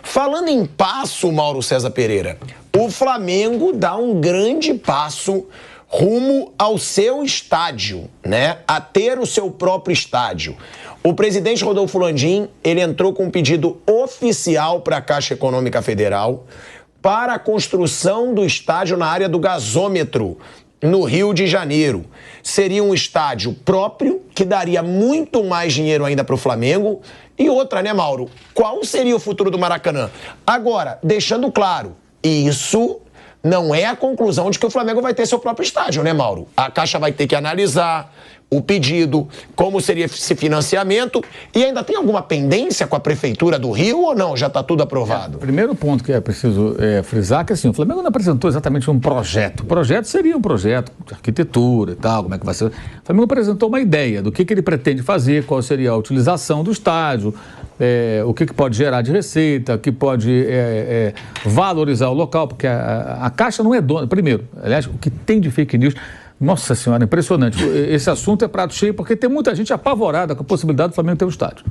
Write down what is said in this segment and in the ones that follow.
Falando em passo, Mauro César Pereira, o Flamengo dá um grande passo rumo ao seu estádio, né? A ter o seu próprio estádio. O presidente Rodolfo Landim, ele entrou com um pedido oficial para a Caixa Econômica Federal para a construção do estádio na área do gasômetro, no Rio de Janeiro. Seria um estádio próprio, que daria muito mais dinheiro ainda para o Flamengo. E outra, né, Mauro? Qual seria o futuro do Maracanã? Agora, deixando claro, isso não é a conclusão de que o Flamengo vai ter seu próprio estádio, né, Mauro? A Caixa vai ter que analisar o pedido, como seria esse financiamento, e ainda tem alguma pendência com a Prefeitura do Rio ou não? Já está tudo aprovado? O primeiro ponto que é preciso frisar é que assim, o Flamengo não apresentou exatamente um projeto. O projeto seria um projeto de arquitetura e tal, como é que vai ser. O Flamengo apresentou uma ideia do que ele pretende fazer, qual seria a utilização do estádio, o que pode gerar de receita, o que pode valorizar o local, porque a Caixa não é dona. Primeiro, aliás, o que tem de fake news... Nossa Senhora, impressionante. Esse assunto é prato cheio, porque tem muita gente apavorada com a possibilidade do Flamengo ter um estádio.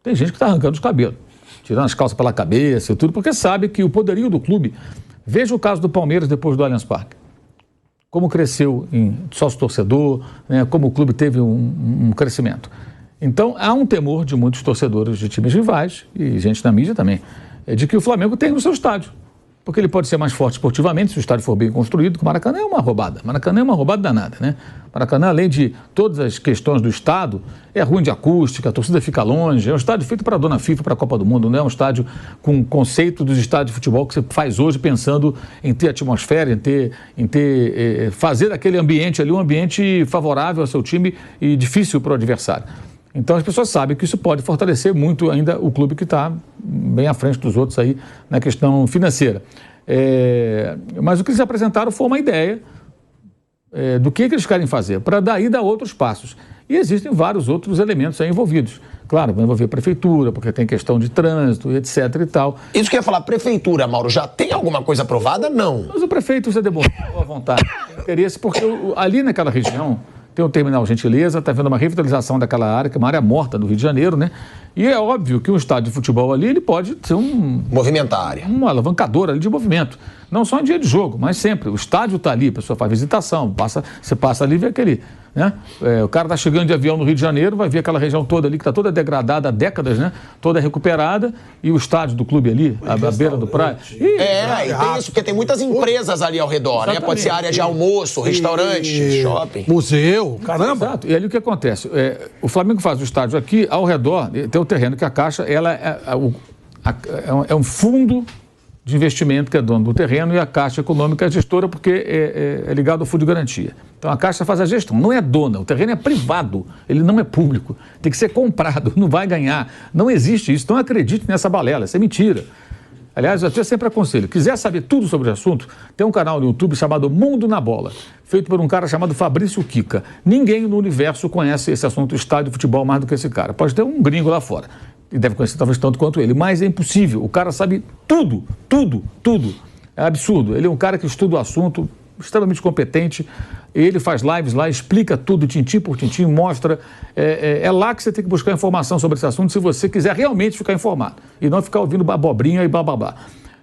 Tem gente que está arrancando os cabelos, tirando as calças pela cabeça e tudo, porque sabe que o poderio do clube... Veja o caso do Palmeiras depois do Allianz Parque. Como cresceu em sócio-torcedor, né, como o clube teve um crescimento. Então, há um temor de muitos torcedores de times rivais, e gente na mídia também, de que o Flamengo tenha o seu estádio. Porque ele pode ser mais forte esportivamente se o estádio for bem construído, que o Maracanã é uma roubada. Maracanã é uma roubada danada, né? Maracanã, além de todas as questões do estado, é ruim de acústica, a torcida fica longe, é um estádio feito para a dona FIFA, para a Copa do Mundo, não é um estádio com o conceito dos estádios de futebol que você faz hoje pensando em ter atmosfera, fazer daquele ambiente ali um ambiente favorável ao seu time e difícil para o adversário. Então as pessoas sabem que isso pode fortalecer muito ainda o clube que está bem à frente dos outros aí na questão financeira. Mas o que eles apresentaram foi uma ideia do que eles querem fazer, para daí dar outros passos. E existem vários outros elementos aí envolvidos. Claro, vai envolver a prefeitura, porque tem questão de trânsito, etc e tal. Isso que eu ia falar, prefeitura, Mauro, já tem alguma coisa aprovada? Não. Mas o prefeito se demonstrou à vontade, tem interesse, porque ali naquela região... Tem o Terminal Gentileza, está vendo uma revitalização daquela área, que é uma área morta do Rio de Janeiro, né? E é óbvio que um estádio de futebol ali, ele pode ser movimentar a área. Um alavancador ali de movimento. Não só em dia de jogo, mas sempre. O estádio está ali, a pessoa faz visitação, você passa ali e vê aquele... Né? O cara está chegando de avião no Rio de Janeiro, vai ver aquela região toda ali, que está toda degradada há décadas, né? Toda recuperada, e o estádio do clube ali, à beira do praia. E tem isso, porque tem muitas empresas ali ao redor, né? Pode ser área de almoço, restaurante, shopping. Museu, caramba. Exato. E ali o que acontece? O Flamengo faz o estádio aqui, ao redor, tem o terreno que a Caixa, ela é um fundo de investimento que é dono do terreno, e a Caixa Econômica é gestora, porque é ligado ao fundo de garantia. Então a Caixa faz a gestão, não é dona, o terreno é privado, ele não é público, tem que ser comprado, não vai ganhar, não existe isso, não acredite nessa balela, isso é mentira. Aliás, eu até sempre aconselho, quiser saber tudo sobre o assunto, tem um canal no YouTube chamado Mundo na Bola, feito por um cara chamado Fabrício Kika. Ninguém no universo conhece esse assunto, estádio de futebol, mais do que esse cara. Pode ter um gringo lá fora, e deve conhecer talvez tanto quanto ele, mas é impossível, o cara sabe tudo. É absurdo, ele é um cara que estuda o assunto, extremamente competente, ele faz lives lá, explica tudo, tintim por tintim, mostra, é lá que você tem que buscar informação sobre esse assunto, se você quiser realmente ficar informado, e não ficar ouvindo abobrinha e bababá.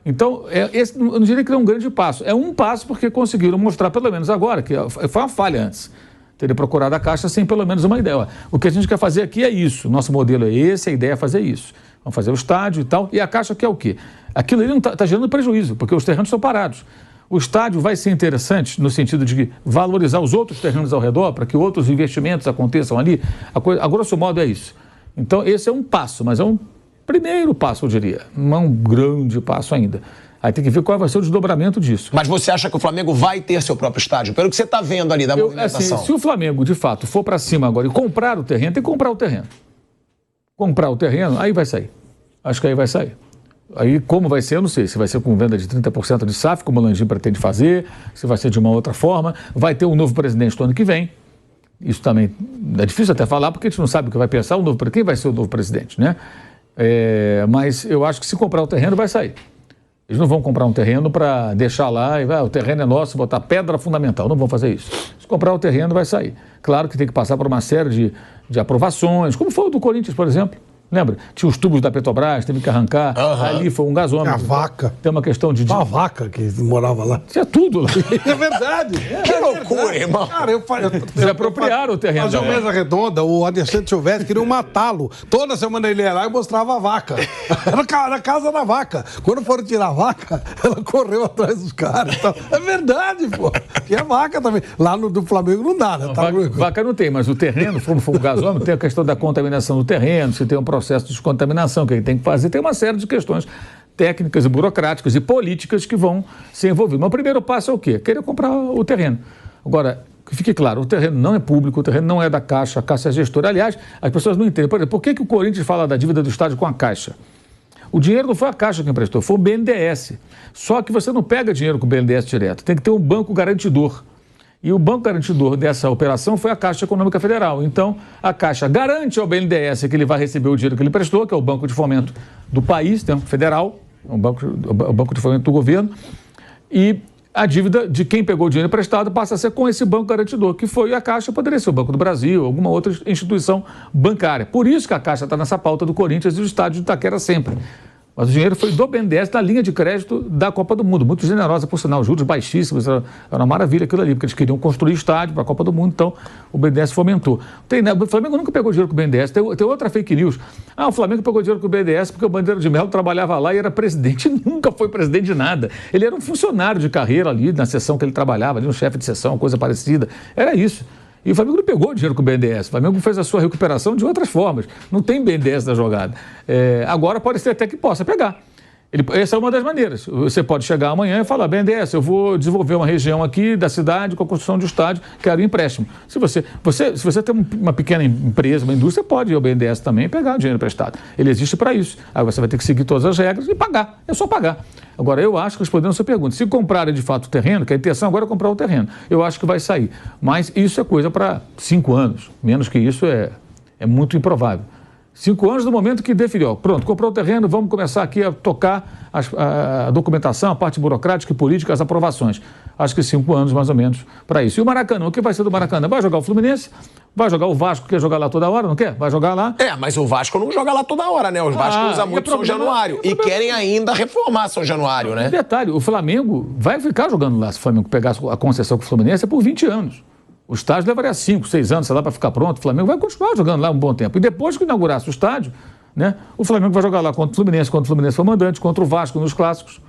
Então, esse, eu não diria que é um grande passo, é um passo porque conseguiram mostrar, pelo menos agora, que foi uma falha antes, teria procurado a Caixa sem pelo menos uma ideia. O que a gente quer fazer aqui é isso, nosso modelo é esse, a ideia é fazer isso. Vamos fazer o estádio e tal, e a Caixa quer o quê? Aquilo ali não está gerando prejuízo, porque os terrenos estão parados. O estádio vai ser interessante no sentido de valorizar os outros terrenos ao redor, para que outros investimentos aconteçam ali. A grosso modo é isso. Então, esse é um passo, mas é um primeiro passo, eu diria. Não é um grande passo ainda. Aí tem que ver qual vai ser o desdobramento disso. Mas você acha que o Flamengo vai ter seu próprio estádio? Pelo que você está vendo ali da movimentação. Assim, se o Flamengo, de fato, for para cima agora e comprar o terreno, tem que comprar o terreno. Comprar o terreno, aí vai sair. Acho que aí vai sair. Aí como vai ser, eu não sei. Se vai ser com venda de 30% de SAF, como o Landim pretende fazer, se vai ser de uma outra forma. Vai ter um novo presidente no ano que vem. Isso também é difícil até falar, porque a gente não sabe o que vai pensar o novo presidente. Quem vai ser o novo presidente, né? Mas eu acho que se comprar o terreno, vai sair. Eles não vão comprar um terreno para deixar lá e o terreno é nosso, botar pedra fundamental. Não vão fazer isso. Se comprar o terreno, vai sair. Claro que tem que passar por uma série de aprovações, como foi o do Corinthians, por exemplo. Lembra? Tinha os tubos da Petrobras, teve que arrancar. Ali foi um gasômetro. A vaca. Tem uma questão de... Uma vaca que morava lá. Tinha tudo lá. É verdade. Que loucura, irmão. Cara, Se apropriaram o terreno. Fazer uma mesa redonda, o Alexandre Silvestre queria matá-lo. Toda semana ele ia lá e mostrava a vaca. Era a casa da vaca. Quando foram tirar a vaca, ela correu atrás dos caras. É verdade, pô. Tinha vaca também. Lá no do Flamengo não dá, né? Vaca não tem, mas o terreno, como for o gasômetro, tem a questão da contaminação do terreno, se tem um processo de descontaminação que ele tem que fazer, tem uma série de questões técnicas e burocráticas e políticas que vão ser envolvidas. Mas o primeiro passo é o quê? Querer comprar o terreno. Agora, que fique claro, o terreno não é público, o terreno não é da Caixa, a Caixa é gestora. Aliás, as pessoas não entendem. Por exemplo, por que o Corinthians fala da dívida do estádio com a Caixa? O dinheiro não foi a Caixa que emprestou, foi o BNDES. Só que você não pega dinheiro com o BNDES direto, tem que ter um banco garantidor. E o banco garantidor dessa operação foi a Caixa Econômica Federal. Então, a Caixa garante ao BNDES que ele vai receber o dinheiro que ele prestou, que é o Banco de Fomento do país, né, federal, o banco de Fomento do governo, e a dívida de quem pegou o dinheiro emprestado passa a ser com esse banco garantidor, que foi a Caixa, poderia ser o Banco do Brasil, alguma outra instituição bancária. Por isso que a Caixa está nessa pauta do Corinthians e do estádio de Itaquera sempre. Mas o dinheiro foi do BNDES na linha de crédito da Copa do Mundo. Muito generosa, por sinal, juros baixíssimos. Era uma maravilha aquilo ali, porque eles queriam construir estádio para a Copa do Mundo, então o BNDES fomentou. O Flamengo nunca pegou dinheiro com o BNDES. Tem outra fake news. O Flamengo pegou dinheiro com o BNDES porque o Bandeira de Melo trabalhava lá e era presidente. Nunca foi presidente de nada. Ele era um funcionário de carreira ali, na seção que ele trabalhava, ali um chefe de seção, coisa parecida. Era isso. E o Flamengo não pegou dinheiro com o BNDES. O Flamengo fez a sua recuperação de outras formas. Não tem BNDES na jogada. Agora pode ser até que possa pegar. Essa é uma das maneiras. Você pode chegar amanhã e falar, BNDES, eu vou desenvolver uma região aqui da cidade com a construção de um estádio, quero um empréstimo. Se você tem uma pequena empresa, uma indústria, pode ir ao BNDES também e pegar o dinheiro emprestado. Ele existe para isso. Aí você vai ter que seguir todas as regras e pagar. É só pagar. Agora, eu acho que, respondendo a sua pergunta, se comprarem de fato o terreno, que a intenção agora é comprar o terreno, eu acho que vai sair. Mas isso é coisa para 5 anos. Menos que isso é muito improvável. 5 anos do momento que definiu, pronto, comprou o terreno, vamos começar aqui a tocar a documentação, a parte burocrática e política, as aprovações. Acho que 5 anos mais ou menos para isso. E o Maracanã, o que vai ser do Maracanã? Vai jogar o Fluminense? Vai jogar o Vasco, quer jogar lá toda hora, não quer? Vai jogar lá. Mas o Vasco não joga lá toda hora, né? Os Vasco usa muito São Januário. E querem ainda reformar São Januário, né? Detalhe, o Flamengo vai ficar jogando lá, se o Flamengo pegar a concessão com o Fluminense, é por 20 anos. O estádio levaria 5, 6 anos, sei lá, para ficar pronto. O Flamengo vai continuar jogando lá um bom tempo. E depois que inaugurasse o estádio, né, o Flamengo vai jogar lá contra o Fluminense, quando o Fluminense for mandante, contra o Vasco nos clássicos.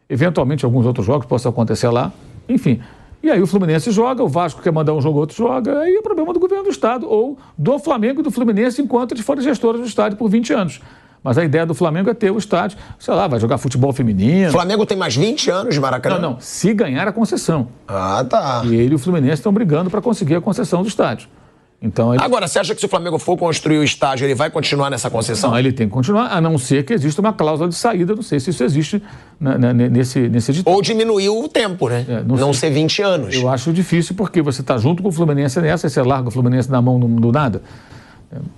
Eventualmente, alguns outros jogos possam acontecer lá. Enfim. E aí o Fluminense joga, o Vasco quer mandar um jogo, outro joga. Aí é problema do governo do estado, ou do Flamengo e do Fluminense, enquanto eles forem gestores do estádio por 20 anos. Mas a ideia do Flamengo é ter o estádio, sei lá, vai jogar futebol feminino. O Flamengo tem mais 20 anos de Maracanã? Não, se ganhar a concessão. Tá. E ele e o Fluminense estão brigando para conseguir a concessão do estádio. Então, Agora, você acha que se o Flamengo for construir o estádio, ele vai continuar nessa concessão? Não, ele tem que continuar, a não ser que exista uma cláusula de saída, não sei se isso existe nesse edital. Ou diminuir o tempo, né? Não ser 20 anos. Eu acho difícil porque você está junto com o Fluminense nessa, e você larga o Fluminense na mão do nada.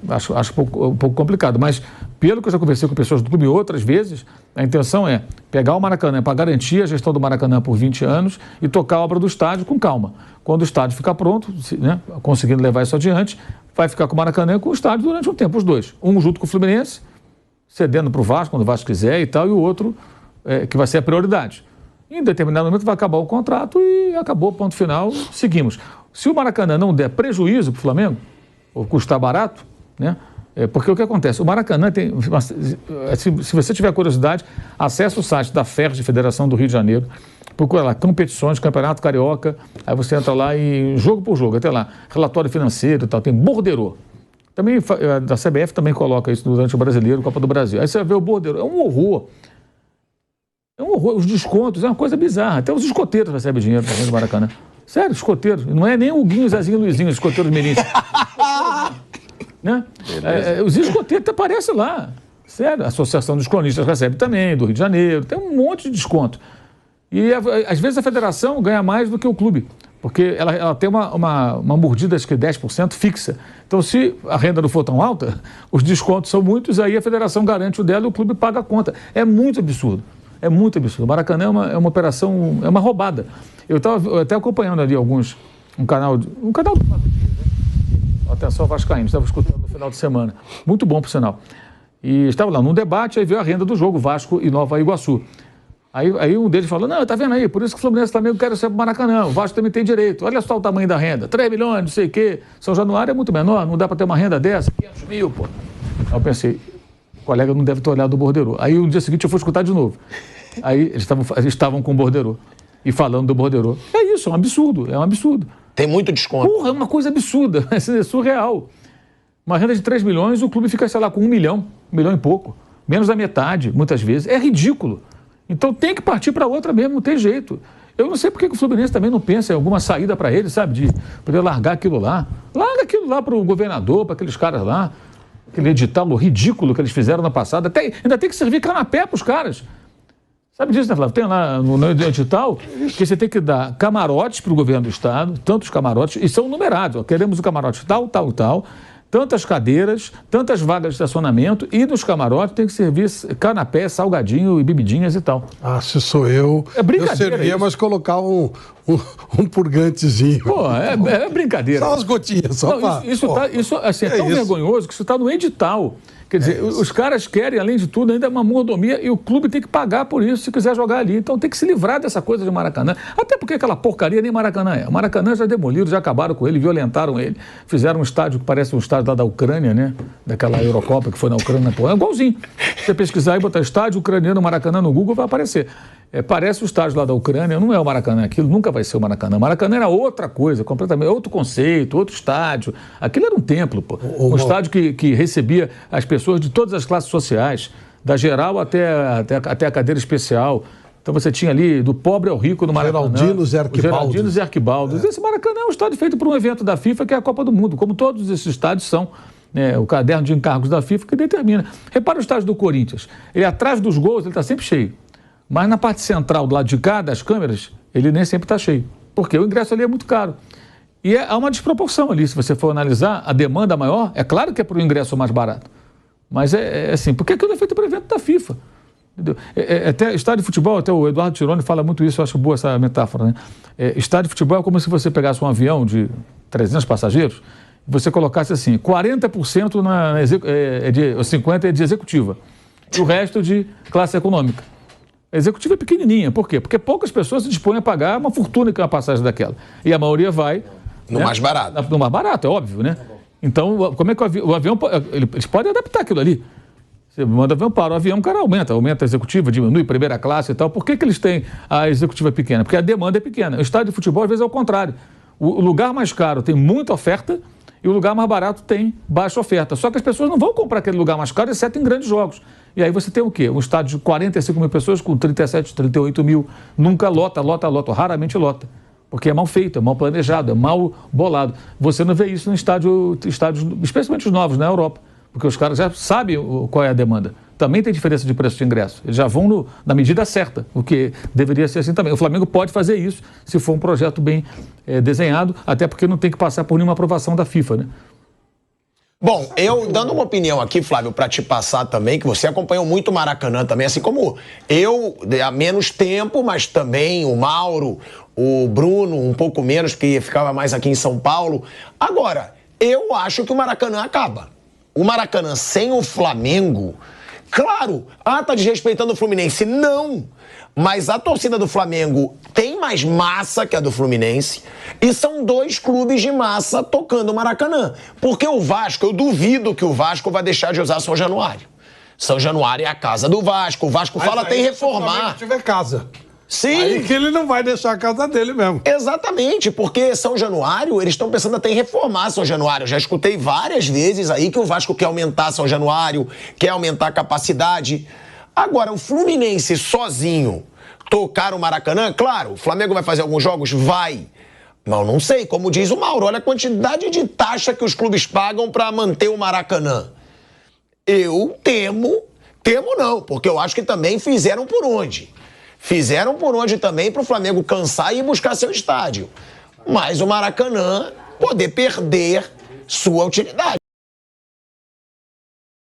Acho um pouco complicado, mas pelo que eu já conversei com pessoas do clube outras vezes, a intenção é pegar o Maracanã para garantir a gestão do Maracanã por 20 anos e tocar a obra do estádio com calma. Quando o estádio ficar pronto, né, conseguindo levar isso adiante, vai ficar com o Maracanã e com o estádio durante um tempo, os dois. Um junto com o Fluminense, cedendo para o Vasco, quando o Vasco quiser e tal, e o outro que vai ser a prioridade. Em determinado momento vai acabar o contrato e acabou, ponto final, seguimos. Se o Maracanã não der prejuízo para o Flamengo, ou custar barato, né? Porque o que acontece? O Maracanã tem... Se você tiver curiosidade, acesse o site da FERJ, Federação do Rio de Janeiro, procura lá, competições, Campeonato Carioca, aí você entra lá e jogo por jogo, até lá, relatório financeiro e tal, tem borderô. Também, da CBF também coloca isso durante o Brasileiro, Copa do Brasil. Aí você vai ver o borderô, é um horror. É um horror, os descontos, é uma coisa bizarra. Até os escoteiros recebem dinheiro também do Maracanã. Sério, escoteiro. Não é nem o Guinho, Zezinho, Luizinho, escoteiro do Mirim. Né? Os escoteiros aparecem lá. Sério, a Associação dos Cronistas recebe também, do Rio de Janeiro. Tem um monte de desconto. E às vezes a federação ganha mais do que o clube. Porque ela tem uma mordida, acho que 10% fixa. Então, se a renda não for tão alta, os descontos são muitos, aí a federação garante o dela e o clube paga a conta. É muito absurdo. É muito absurdo. O Maracanã é uma operação, é uma roubada. Eu estava até acompanhando ali um canal do... Atenção, vascaíno, estava escutando no final de semana. Muito bom, por sinal. E estava lá num debate, aí veio a renda do jogo, Vasco e Nova Iguaçu. Aí um deles falou, não, tá vendo aí, por isso que o Fluminense e o Flamengo querem ser pro Maracanã, o Vasco também tem direito, olha só o tamanho da renda, 3 milhões, não sei o quê, São Januário é muito menor, não dá para ter uma renda dessa, 500 mil, pô. Aí eu pensei, o colega não deve ter olhado o borderô. Aí no dia seguinte eu fui escutar de novo. Aí eles estavam com o borderô e falando do borderô. É isso, é um absurdo. Tem muito desconto. Porra, é uma coisa absurda, é surreal. Uma renda de 3 milhões, o clube fica, sei lá, com 1 milhão e pouco, menos da metade, muitas vezes, é ridículo. Então tem que partir para outra mesmo, não tem jeito. Eu não sei por que o Fluminense também não pensa em alguma saída para ele, sabe? De poder largar aquilo lá. Larga aquilo lá para o governador, para aqueles caras lá. Aquele edital ridículo que eles fizeram na passada. Ainda tem que servir canapé para os caras. Sabe disso, né, Flávio? Tem lá no edital que você tem que dar camarotes para o governo do estado, tantos camarotes, e são numerados. Ó, queremos o camarote tal, tantas cadeiras, tantas vagas de estacionamento, e nos camarotes tem que servir canapé, salgadinho e bebidinhas e tal. Ah, se sou eu, brincadeira, eu servia, isso. Mas colocava um purgantezinho. Pô, é brincadeira. Só umas gotinhas, só não, isso assim, é tão vergonhoso que isso está no edital. Quer dizer, os caras querem, além de tudo, ainda uma mordomia, e o clube tem que pagar por isso se quiser jogar ali. Então tem que se livrar dessa coisa de Maracanã. Até porque aquela porcaria nem Maracanã é. O Maracanã já demoliram, já acabaram com ele, violentaram ele. Fizeram um estádio que parece um estádio lá da Ucrânia, né? Daquela Eurocopa que foi na Ucrânia. Pô, é igualzinho. Se você pesquisar e botar estádio ucraniano Maracanã no Google, vai aparecer. Parece o estádio lá da Ucrânia, não é o Maracanã, aquilo nunca vai ser o Maracanã. Maracanã era outra coisa, completamente, outro conceito, outro estádio. Aquilo era um templo, pô. Um estádio que recebia as pessoas de todas as classes sociais, da geral até a cadeira especial. Então você tinha ali do pobre ao rico no Maracanã. Geraldinos e Arquibaldos. Esse Maracanã é um estádio feito por um evento da FIFA, que é a Copa do Mundo, como todos esses estádios são. O caderno de encargos da FIFA que determina. Repara o estádio do Corinthians. Ele atrás dos gols, ele está sempre cheio. Mas na parte central, do lado de cá, das câmeras, ele nem sempre está cheio. Porque o ingresso ali é muito caro. E há uma desproporção ali, se você for analisar, a demanda maior, é claro que é para o ingresso mais barato. Mas é assim, porque aquilo é feito para o evento da FIFA. Entendeu? Até estádio de futebol, até o Eduardo Tironi fala muito isso, eu acho boa essa metáfora, né? Estádio de futebol é como se você pegasse um avião de 300 passageiros, e você colocasse assim, 40% 50% é de executiva, e o resto de classe econômica. A executiva é pequenininha, por quê? Porque poucas pessoas se dispõem a pagar uma fortuna que é uma passagem daquela. E a maioria vai... No mais barato. No mais barato, é óbvio, né? Então, como é que o avião... Eles podem adaptar aquilo ali. Você manda o avião para, o avião, o cara aumenta a executiva, diminui primeira classe e tal. Por que eles têm a executiva pequena? Porque a demanda é pequena. O estádio de futebol, às vezes, é o contrário. O lugar mais caro tem muita oferta e o lugar mais barato tem baixa oferta. Só que as pessoas não vão comprar aquele lugar mais caro, exceto em grandes jogos. E aí você tem o quê? Um estádio de 45 mil pessoas com 37, 38 mil. Nunca lota, raramente lota. Porque é mal feito, é mal planejado, é mal bolado. Você não vê isso no estádios, especialmente os novos, na Europa. Porque os caras já sabem qual é a demanda. Também tem diferença de preço de ingresso. Eles já vão na medida certa, o que deveria ser assim também. O Flamengo pode fazer isso se for um projeto bem desenhado, até porque não tem que passar por nenhuma aprovação da FIFA, né? Bom, eu dando uma opinião aqui, Flávio, para te passar também, que você acompanhou muito o Maracanã também, assim como eu, há menos tempo, mas também o Mauro, o Bruno, um pouco menos, porque ficava mais aqui em São Paulo. Agora, eu acho que o Maracanã acaba. O Maracanã sem o Flamengo, claro, tá desrespeitando o Fluminense, não. Mas a torcida do Flamengo tem mais massa que a do Fluminense e são dois clubes de massa tocando o Maracanã. Porque o Vasco, eu duvido que o Vasco vai deixar de usar São Januário. São Januário é a casa do Vasco. O Vasco fala tem reformar. Se tiver casa. Sim. Aí que ele não vai deixar a casa dele mesmo. Exatamente, porque São Januário, eles estão pensando até em reformar São Januário. Eu já escutei várias vezes aí que o Vasco quer aumentar São Januário, quer aumentar a capacidade. Agora, o Fluminense sozinho tocar o Maracanã, claro, o Flamengo vai fazer alguns jogos? Vai. Mas eu não sei, como diz o Mauro, olha a quantidade de taxa que os clubes pagam para manter o Maracanã. Eu temo não, porque eu acho que também fizeram por onde. Fizeram por onde também para o Flamengo cansar e ir buscar seu estádio. Mas o Maracanã poder perder sua utilidade.